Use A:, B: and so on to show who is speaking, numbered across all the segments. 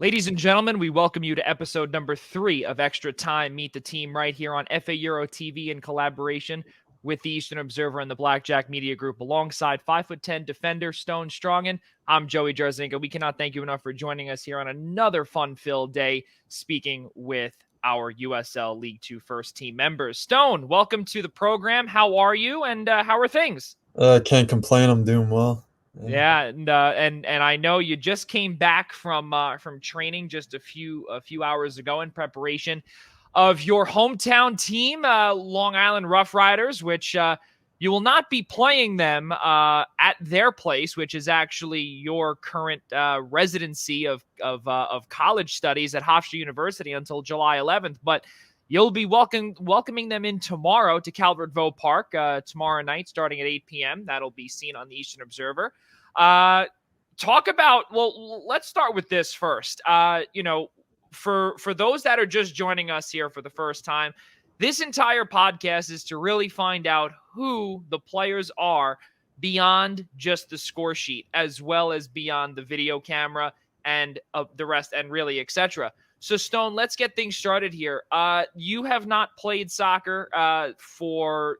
A: Ladies and gentlemen, we welcome you to episode number 3 of Extra Time Meet the Team right here on FaEuro TV in collaboration with the Eastern Observer and the Blackjack Media Group alongside 5'10" defender Stone Strongin. I'm Joey Jarzynka. We cannot thank you enough for joining us here on another fun-filled day speaking with our USL League 2 first team members. Stone, welcome to the program. How are you and how are things?
B: Can't complain. I'm doing well. Yeah.
A: Yeah, and I know you just came back from training just a few hours ago in preparation of your hometown team, Long Island Rough Riders, which you will not be playing them at their place, which is actually your current residency of college studies at Hofstra University until July 11th, but. You'll be welcoming them in tomorrow to Calvert Vaux Park tomorrow night, starting at 8 p.m. That'll be seen on the Eastern Observer. Talk about, well, let's start with this first. For those that are just joining us here for the first time, this entire podcast is to really find out who the players are beyond just the score sheet, as well as beyond the video camera and the rest, and really, etc. So, Stone, let's get things started here. You have not played soccer for,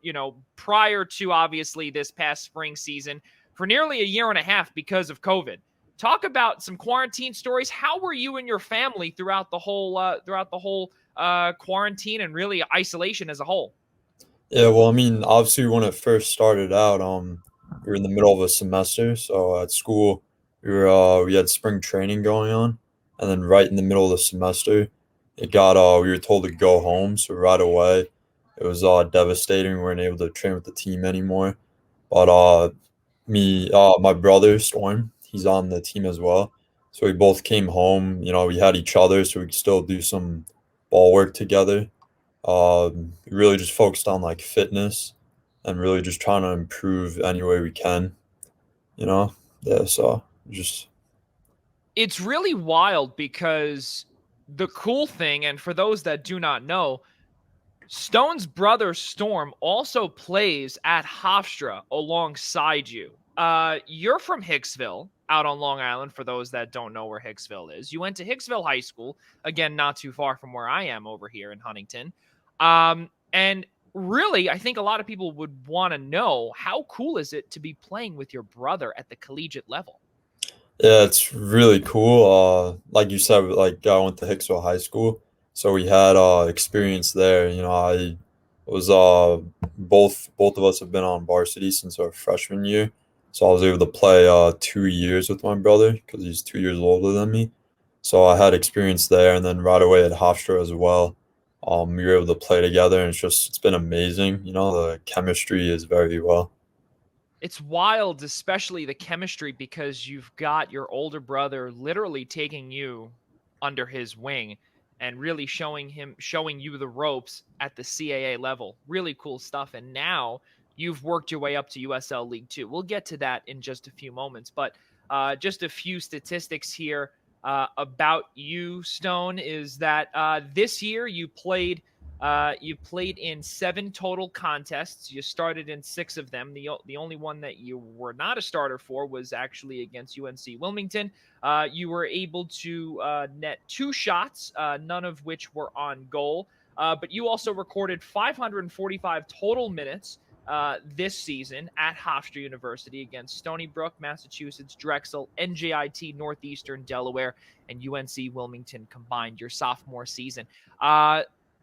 A: prior to obviously this past spring season for nearly a year and a half because of COVID. Talk about some quarantine stories. How were you and your family throughout the whole quarantine and really isolation as a whole?
B: Yeah. Well, I mean, obviously, when it first started out, we were in the middle of a semester, so at school, we had spring training going on, and then right in the middle of the semester, we were told to go home. So right away, it was devastating. We weren't able to train with the team anymore. But my brother Storm, he's on the team as well. So we both came home. We had each other, so we could still do some ball work together. Really just focused on like fitness and really just trying to improve any way we can. You know, yeah. So just
A: It's really wild because the cool thing, and for those that do not know, Stone's brother Storm also plays at Hofstra alongside you. You're from Hicksville, out on Long Island, for those that don't know where Hicksville is. You went to Hicksville High School, again, not too far from where I am over here in Huntington. And really, I think a lot of people would want to know, how cool is it to be playing with your brother at the collegiate level?
B: yeah, it's really cool. Like you said, like I went to Hicksville High School, so we had experience there. I was both of us have been on varsity since our freshman year, so I was able to play 2 years with my brother because he's 2 years older than me. So I had experience there, and then right away at Hofstra as well. We were able to play together, and it's been amazing. The chemistry is very well.
A: It's wild, especially the chemistry, because you've got your older brother literally taking you under his wing and really showing you the ropes at the CAA level. Really cool stuff. And now you've worked your way up to USL League 2. We'll get to that in just a few moments, but just a few statistics here about you, Stone, is that this year you played in 7 total contests. You started in 6 of them. The only one that you were not a starter for was actually against UNC Wilmington. You were able to net 2 shots, none of which were on goal. But you also recorded 545 total minutes this season at Hofstra University against Stony Brook, Massachusetts, Drexel, NJIT, Northeastern Delaware, and UNC Wilmington combined your sophomore season.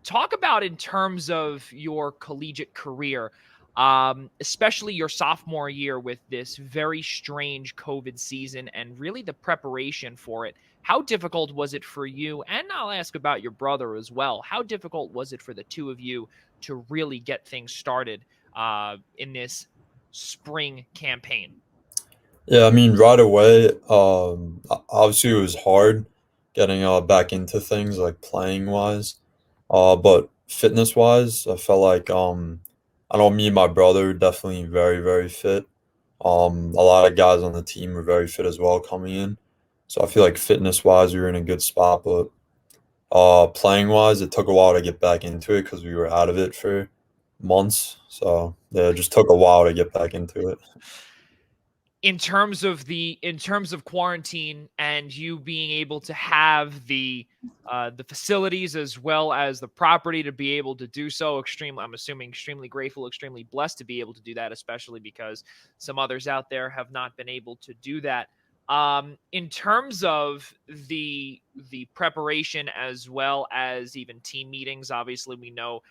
A: Talk about, in terms of your collegiate career, especially your sophomore year with this very strange COVID season and really the preparation for it. How difficult was it for you? And I'll ask about your brother as well. How difficult was it for the two of you to really get things started in this spring campaign?
B: Yeah, I mean, right away, obviously it was hard getting back into things like playing wise. But fitness wise, I felt like I know me and my brother were definitely very, very fit. A lot of guys on the team were very fit as well coming in. So I feel like fitness wise, we were in a good spot. But playing wise, it took a while to get back into it because we were out of it for months. So yeah, it just took a while to get back into it.
A: in terms of quarantine and you being able to have the facilities as well as the property to be able to do so, extremely, I'm assuming, extremely grateful, extremely blessed to be able to do that, especially because some others out there have not been able to do that. In terms of the preparation as well as even team meetings, obviously we know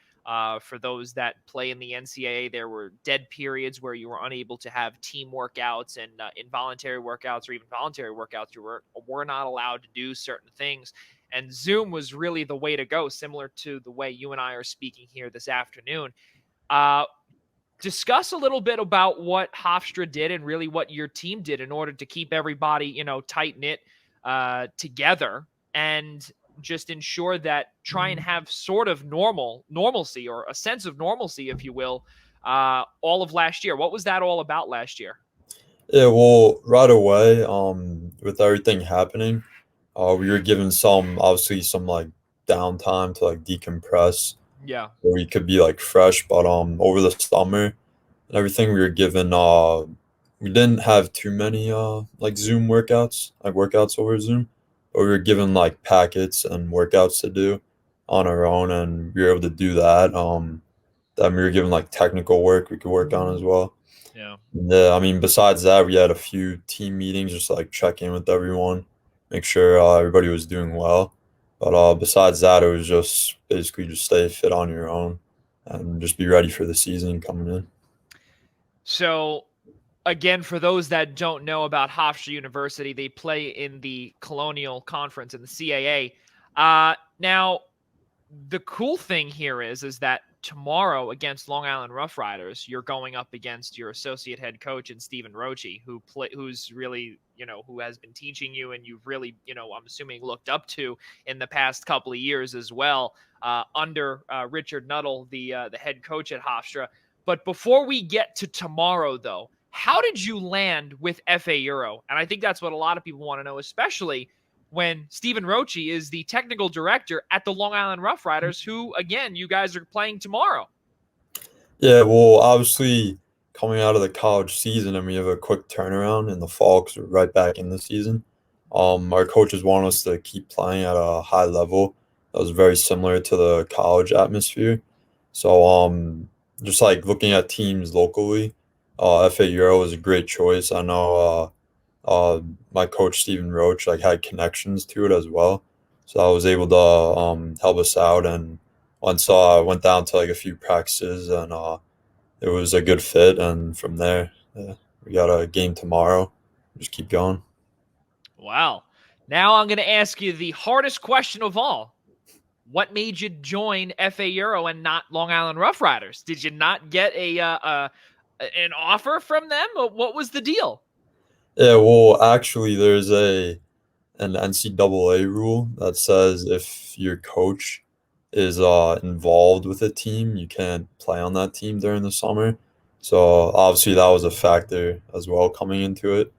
A: for those that play in the NCAA, there were dead periods where you were unable to have team workouts and involuntary workouts or even voluntary workouts. You were not allowed to do certain things. And Zoom was really the way to go, similar to the way you and I are speaking here this afternoon. Uh, Discuss a little bit about what Hofstra did and really what your team did in order to keep everybody, tight knit together and just ensure that try and have sort of normalcy or a sense of normalcy, if you will, all of last year. What was that all about last year?
B: Yeah, well, right away, with everything happening, we were given obviously some like downtime to like decompress,
A: Yeah.
B: where we could be like fresh. But over the summer and everything, we were given we didn't have too many like Zoom workouts, like workouts over Zoom, but we were given like packets and workouts to do on our own, and we were able to do that. Then we were given like technical work we could work on as well.
A: Yeah.
B: Yeah, I mean, besides that, we had a few team meetings just to, like check in with everyone, make sure everybody was doing well. But besides that, it was just basically just stay fit on your own and just be ready for the season coming in.
A: So again, for those that don't know about Hofstra University, they play in the Colonial Conference in the CAA. Now, the cool thing here is that tomorrow against Long Island Rough Riders, you're going up against your associate head coach and Stephen Roche, who's really, who has been teaching you and you've really, I'm assuming looked up to in the past couple of years as well, under Richard Nuttall, the head coach at Hofstra. But before we get to tomorrow, though, how did you land with FaEuro? And I think that's what a lot of people want to know, especially when Stephen Roche is the technical director at the Long Island Rough Riders, who, again, you guys are playing tomorrow.
B: Yeah, well, obviously coming out of the college season and we have a quick turnaround in the fall because we're right back in the season. Our coaches want us to keep playing at a high level that was very similar to the college atmosphere. So, just like looking at teams locally, FA Euro is a great choice. I know my coach Stephen Roach like had connections to it as well, so I was able to help us out. And once I went down to like a few practices, and it was a good fit. And from there, yeah, we got a game tomorrow. Just keep going.
A: Wow. Now I'm going to ask you the hardest question of all. What made you join FaEuro and not Long Island Rough Riders? Did you not get an offer from them? What was the deal?
B: Yeah, well, actually, there's an NCAA rule that says if your coach is involved with a team, you can't play on that team during the summer. So obviously that was a factor as well coming into it.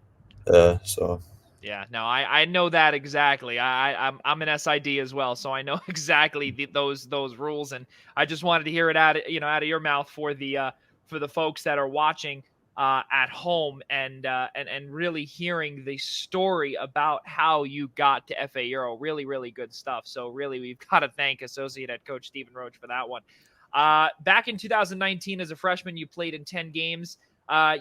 B: Yeah, so
A: Yeah, no, I know that exactly. I'm an SID as well, so I know exactly those rules, and I just wanted to hear it out of your mouth for the folks that are watching at home and really hearing the story about how you got to FaEuro. Really, really good stuff. So really, we've got to thank Associate Head Coach Stephen Roach for that one. Back in 2019, as a freshman, you played in 10 games.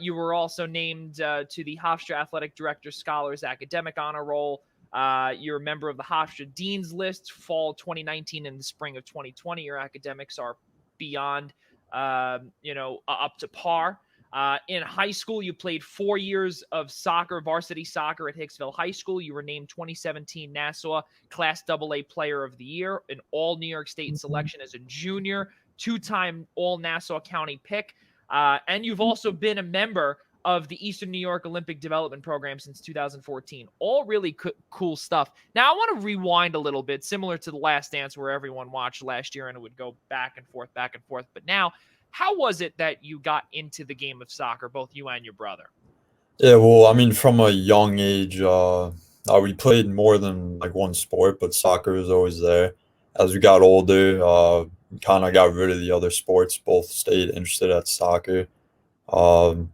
A: You were also named to the Hofstra Athletic Director Scholars Academic Honor Roll. You're a member of the Hofstra Dean's List, fall 2019 and the spring of 2020. Your academics are beyond, up to par. In high school, you played 4 years of soccer, varsity soccer at Hicksville High School. You were named 2017 Nassau Class AA Player of the Year, an All New York State selection as a junior, two-time All Nassau County pick. And you've also been a member of the Eastern New York Olympic Development Program since 2014. All really cool stuff. Now, I want to rewind a little bit, similar to The Last Dance, where everyone watched last year and it would go back and forth, back and forth. But now, how was it that you got into the game of soccer, both you and your brother?
B: yeah, well, I mean, from a young age, we played more than like one sport, but soccer was always there. As we got older, kind of got rid of the other sports, both stayed interested at soccer. Um,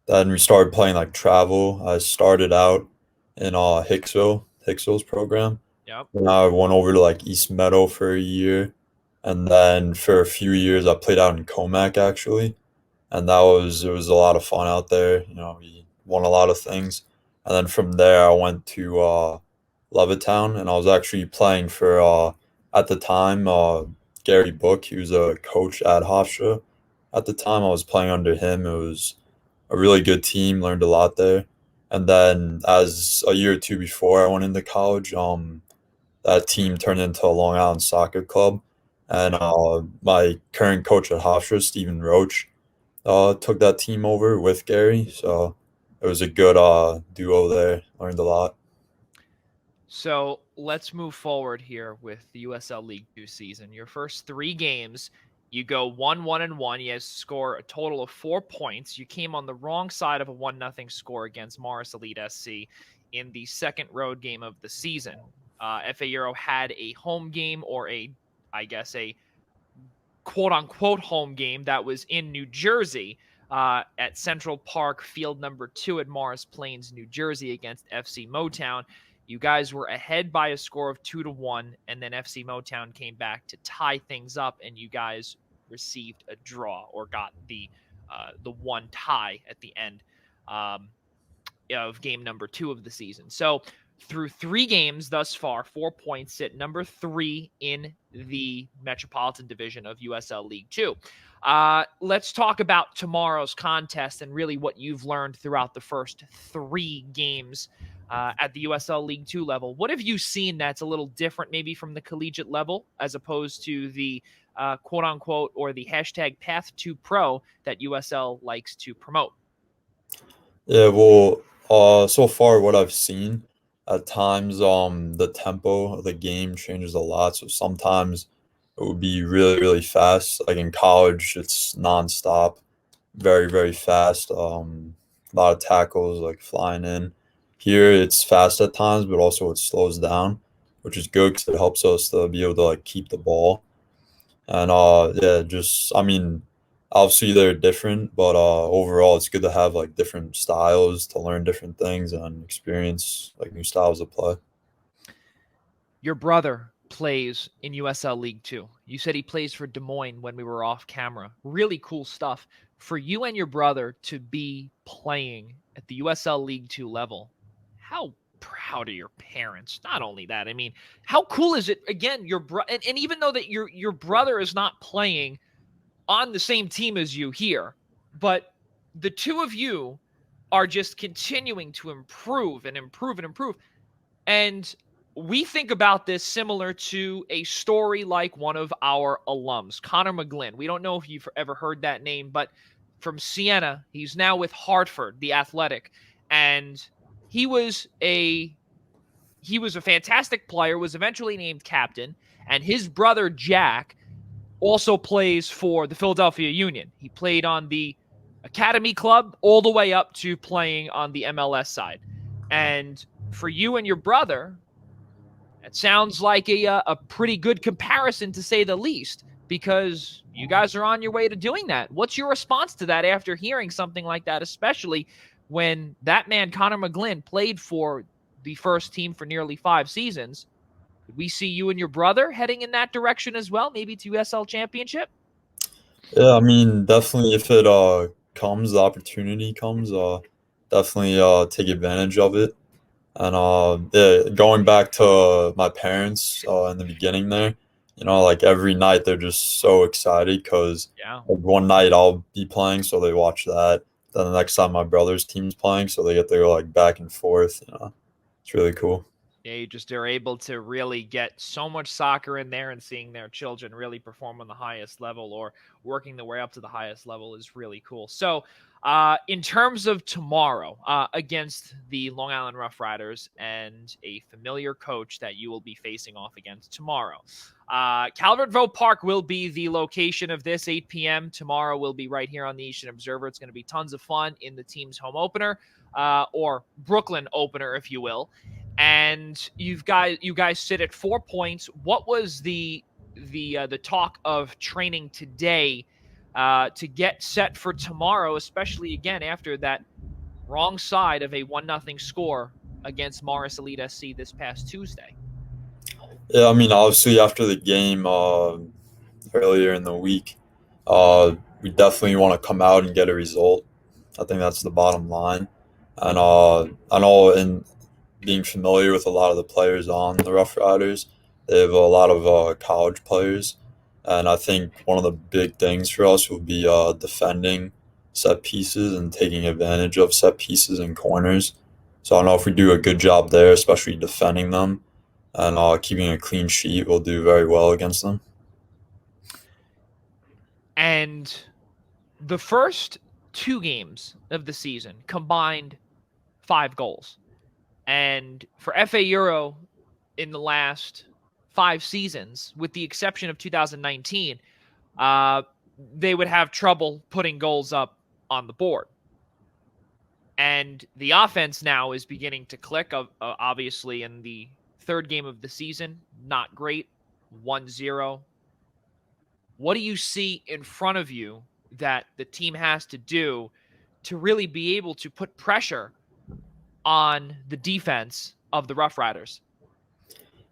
B: Then we started playing like travel. I started out in Hicksville's program.
A: Yep.
B: And I went over to like East Meadow for a year. And then for a few years I played out in Comac actually. And it was a lot of fun out there. You know, we won a lot of things. And then from there I went to Levittown and I was actually playing for at the time Gary Book. He was a coach at Hofstra. At the time I was playing under him. It was a really good team, learned a lot there. And then as a year or two before I went into college, that team turned into a Long Island soccer club. And
A: Yep.
B: my current coach at Hofstra, Stephen Roach, took that team over with Gary. So it was a good duo there. Learned a lot.
A: So let's move forward here with the USL League 2 season. Your first 3 games, you go 1-1-1. You score a total of 4 points. You came on the wrong side of a 1-0 score against Morris Elite SC in the second road game of the season. FaEuro had a home game, or I guess a quote-unquote home game that was in New Jersey at Central Park, field number 2 at Morris Plains, New Jersey, against FC Motown. You guys were ahead by a score of 2-1, and then FC Motown came back to tie things up, and you guys received a draw, or got the one tie at the end of game number 2 of the season. So through 3 games thus far, 4 points, at number 3 in the Metropolitan Division of USL League 2. Let's talk about tomorrow's contest and really what you've learned throughout the first 3 games at the USL League 2 level. What have you seen that's a little different maybe from the collegiate level as opposed to the quote-unquote or the hashtag Path to Pro that USL likes to promote?
B: Yeah, well, so far what I've seen, at times, the tempo of the game changes a lot. So sometimes it would be really, really fast. Like in college, it's nonstop, very, very fast. A lot of tackles like flying in. Here, it's fast at times, but also it slows down, which is good because it helps us to be able to like keep the ball. And yeah, just I mean, obviously they're different, but overall it's good to have like different styles to learn different things and experience like new styles of play.
A: Your brother plays in USL League 2. You said he plays for Des Moines when we were off camera. Really cool stuff. For you and your brother to be playing at the USL League 2 level, how proud are your parents? Not only that, I mean, how cool is it? Again, and even though that your brother is not playing on the same team as you here, but the two of you are just continuing to improve and improve and improve. And we think about this similar to a story like one of our alums, Connor McGlynn. We don't know if you've ever heard that name, but from Siena, he's now with Hartford, the Athletic, and he was a fantastic player, was eventually named captain, and his brother Jack also plays for the Philadelphia Union. He played on the academy club all the way up to playing on the MLS side. And for you and your brother, it sounds like a pretty good comparison, to say the least, because you guys are on your way to doing that. What's your response to that after hearing something like that, especially when that man, Connor McGlynn, played for the first team for nearly 5 seasons? Could we see you and your brother heading in that direction as well, maybe to USL Championship?
B: Yeah, I mean, definitely if it comes, the opportunity comes, definitely take advantage of it. And yeah, going back to my parents in the beginning there, you know, like every night they're just so excited because
A: Yeah.
B: like, one night I'll be playing, so they watch that. Then the next time my brother's team's playing, so they get to go like back and forth. You know, it's really cool.
A: Yeah, you just are able to really get so much soccer in there, and seeing their children really perform on the highest level or working their way up to the highest level is really cool. So, in terms of tomorrow against the Long Island Rough Riders and a familiar coach that you will be facing off against tomorrow, Calvert Vaux Park will be the location of this. 8 p.m. tomorrow will be right here on the Eastern Observer. It's going to be tons of fun in the team's home opener, or Brooklyn opener, if you will. And you guys sit at 4 points. What was the talk of training today to get set for tomorrow, especially again after that wrong side of a 1-0 score against Morris Elite SC this past Tuesday.
B: Yeah, I mean, obviously after the game earlier in the week, we definitely want to come out and get a result. I think that's the bottom line. And I know in being familiar with a lot of the players on the Rough Riders, they have a lot of college players. And I think one of the big things for us will be defending set pieces and taking advantage of set pieces and corners. So I know if we do a good job there, especially defending them and keeping a clean sheet, we'll do very well against them.
A: And the first 2 games of the season combined 5 goals. And for FaEuro in the last 5 seasons, with the exception of 2019, they would have trouble putting goals up on the board. And the offense now is beginning to click, obviously, in the 3rd game of the season. Not great, 1-0. What do you see in front of you that the team has to do to really be able to put pressure on the defense of the Rough Riders?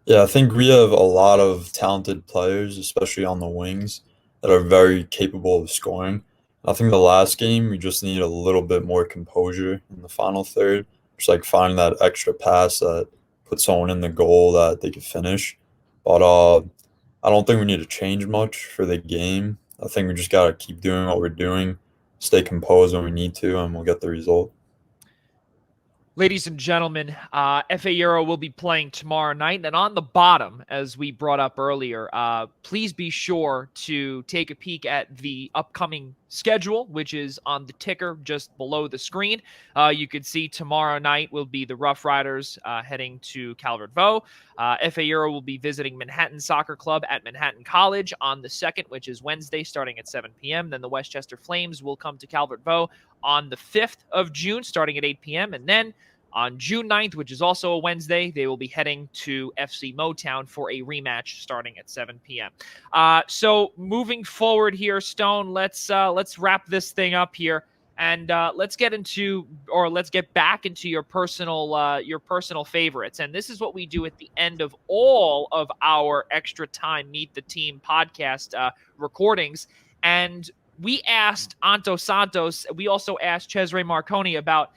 B: Yeah, I think we have a lot of talented players, especially on the wings, that are very capable of scoring. I think the last game we just need a little bit more composure in the final third, just like finding that extra pass that puts someone in the goal that they could finish. But I don't think we need to change much for the game. I think we just gotta keep doing what we're doing, stay composed when we need to, and we'll get the result.
A: Ladies and gentlemen, FaEuro will be playing tomorrow night. And on the bottom, as we brought up earlier, please be sure to take a peek at the upcoming schedule, which is on the ticker just below the screen. You can see tomorrow night will be the Rough Riders heading to Calvert-Vaux. FaEuro will be visiting Manhattan Soccer Club at Manhattan College on the 2nd, which is Wednesday, starting at 7 p.m. Then the Westchester Flames will come to Calvert-Vaux on the 5th of June, starting at 8 p.m. And then on June 9th, which is also a Wednesday, they will be heading to FC Motown for a rematch starting at 7 p.m. So moving forward here, Stone, let's wrap this thing up here, and let's get back into your personal favorites. And this is what we do at the end of all of our Extra Time Meet the Team podcast recordings. And we asked Anto Santos. We also asked Cesare Marconi about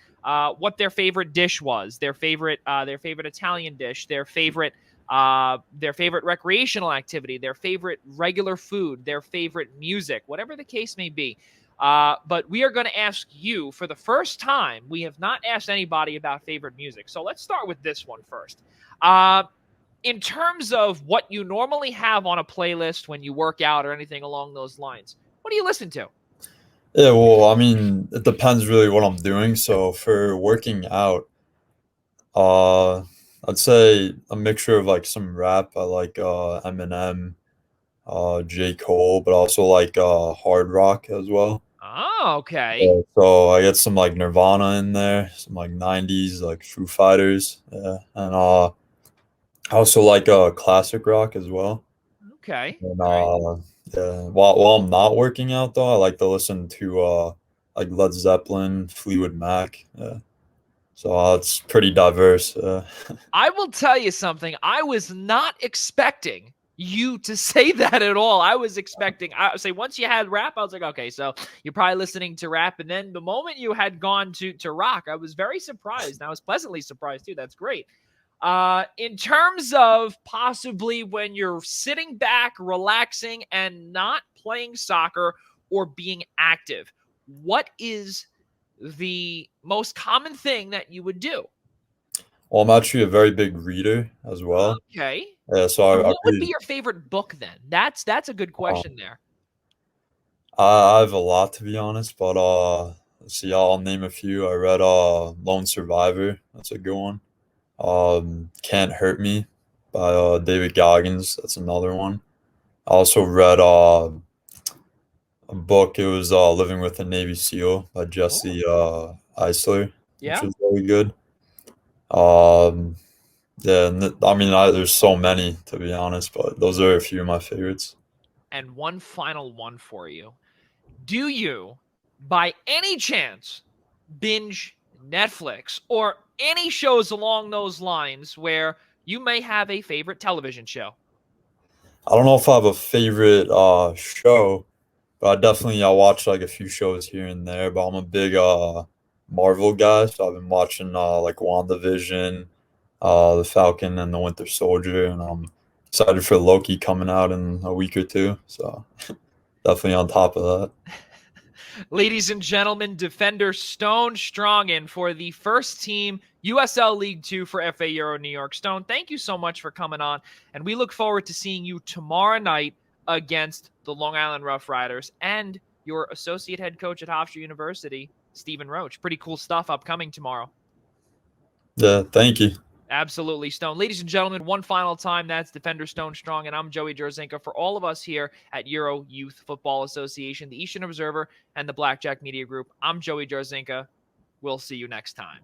A: what their favorite dish was, their favorite Italian dish, their favorite recreational activity, their favorite regular food, their favorite music, whatever the case may be. But we are going to ask you for the first time. We have not asked anybody about favorite music. So let's start with this one first. In terms of what you normally have on a playlist when you work out or anything along those lines, what do you listen to?
B: Yeah, well, I mean, it depends really what I'm doing. So for working out, uh, I'd say a mixture of like some rap. I like Eminem, J. Cole, but also like hard rock as well.
A: Oh, okay.
B: So I get some like Nirvana in there, some like '90s like Foo Fighters, yeah, and I also like classic rock as well.
A: Okay.
B: And
A: All right.
B: yeah, while I'm not working out though, I like to listen to like Led Zeppelin, Fleetwood Mac. Yeah. So it's pretty diverse.
A: I will tell you something. I was not expecting you to say that at all. I was expecting, I would say once you had rap, I was like, okay, so you're probably listening to rap. And then the moment you had gone to rock, I was very surprised. And I was pleasantly surprised too. That's great. In terms of possibly when you're sitting back, relaxing, and not playing soccer or being active, what is the most common thing that you would do?
B: Well, I'm actually a very big reader as well.
A: Okay.
B: Yeah, so
A: And
B: I
A: what would be
B: read.
A: your favorite book then? That's a good question there.
B: I have a lot to be honest, but let's see, I'll name a few. I read Lone Survivor. That's a good one. Can't Hurt Me by David Goggins. That's another one. I also read a book. It was Living with a Navy SEAL by
A: Oh,
B: Jesse Eisler, which
A: yeah.
B: was very good. Um, yeah, I mean, there's so many to be honest, but those are a few of my favorites.
A: And one final one for you. Do you, by any chance, binge Netflix, or any shows along those lines where you may have a favorite television show?
B: I don't know if I have a favorite show, but I watch like a few shows here and there. But I'm a big Marvel guy, so I've been watching like WandaVision, the Falcon and the Winter Soldier, and I'm excited for Loki coming out in a week or two. So definitely on top of that.
A: Ladies and gentlemen, defender Stone Strongin for the first team USL League 2 for FaEuro New York. Stone, thank you so much for coming on, and we look forward to seeing you tomorrow night against the Long Island Rough Riders and your associate head coach at Hofstra University, Stephen Roach. Pretty cool stuff upcoming tomorrow.
B: Yeah, thank you.
A: Absolutely, Stone. Ladies and gentlemen, one final time, that's Defender Stone Strong, and I'm Joey Jarzynka. For all of us here at Euro Youth Football Association, the Eastern Observer, and the Blackjack Media Group, I'm Joey Jarzynka. We'll see you next time.